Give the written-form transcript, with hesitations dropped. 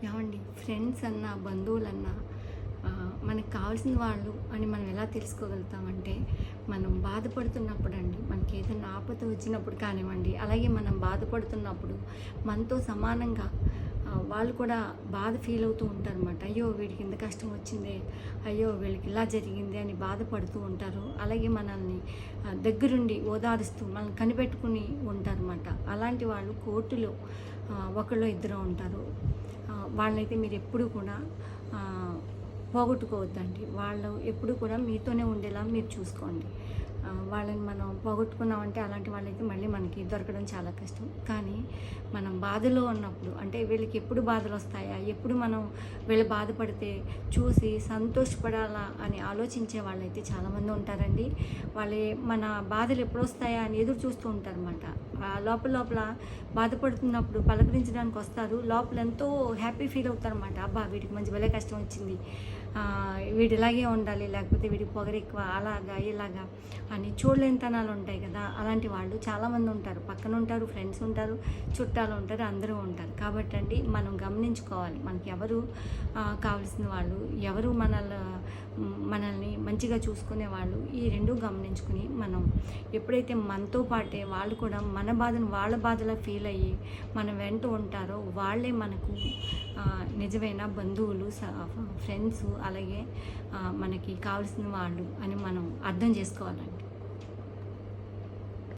ఏమండి ఫ్రెండ్స్ అన్నా బంధువులన్నా మనకు కావాల్సిన వాళ్ళు అని మనం ఎలా తెలుసుకోగలుగుతామంటే మనం బాధపడుతున్నప్పుడు అండి, మనకి ఏదైనా ఆపద వచ్చినప్పుడు కానివ్వండి, అలాగే మనం బాధపడుతున్నప్పుడు మనతో సమానంగా వాళ్ళు కూడా బాధ ఫీల్ అవుతూ ఉంటారన్నమాట. అయ్యో వీడికి ఇంత కష్టం వచ్చిందే, అయ్యో వీళ్ళకి ఇలా జరిగింది అని బాధపడుతూ ఉంటారు. అలాగే మనల్ని దగ్గరుండి ఓదారుస్తూ మనల్ని కనిపెట్టుకుని ఉంటారన్నమాట. అలాంటి వాళ్ళు కోర్టులో ఒకళ్ళు ఇద్దరు ఉంటారు. వాళ్ళైతే మీరు ఎప్పుడు కూడా పోగొట్టుకోవద్దండి. వాళ్ళు ఎప్పుడు కూడా మీతోనే ఉండేలా మీరు చూసుకోండి. వాళ్ళని మనం పోగొట్టుకున్నామంటే అలాంటి వాళ్ళైతే మళ్ళీ మనకి దొరకడం చాలా కష్టం. కానీ మనం బాధలో ఉన్నప్పుడు, అంటే వీళ్ళకి ఎప్పుడు బాధలు వస్తాయా, ఎప్పుడు మనం వీళ్ళు బాధపడితే చూసి సంతోషపడాలా అని ఆలోచించే వాళ్ళైతే చాలామంది ఉంటారండి. వాళ్ళే మన బాధలు ఎప్పుడు వస్తాయా అని ఎదురు చూస్తూ ఉంటారన్నమాట. లోపల లోపల బాధపడుతున్నప్పుడు పలకరించడానికి వస్తారు, లోపల ఎంతో హ్యాపీ ఫీల్ అవుతారన్నమాట. అబ్బా వీడికి మంచి భలే కష్టం వచ్చింది, వీడు ఇలాగే ఉండాలి, లేకపోతే వీడికి పొగరు ఎక్కువ, అలాగా ఇలాగా అని చూడలేనితనాలు ఉంటాయి కదా. అలాంటి వాళ్ళు చాలామంది ఉంటారు, పక్కన ఉంటారు, ఫ్రెండ్స్ ఉంటారు, చుట్టాలు ఉంటారు, అందరూ ఉంటారు. కాబట్టి అండి మనం గమనించుకోవాలి, మనకి ఎవరు కావలసిన వాళ్ళు, ఎవరు మనల్ని మంచిగా చూసుకునే వాళ్ళు, ఈ రెండు గమనించుకుని మనం ఎప్పుడైతే మనతో పాటే వాళ్ళు కూడా మన బాధను వాళ్ళ బాధలా ఫీల్ అయ్యి మన వెంట ఉంటారో వాళ్ళే మనకు నిజమైన బంధువులు, ఫ్రెండ్స్, అలాగే మనకి కావలసిన వాళ్ళు అని మనం అర్థం చేసుకోవాలండి.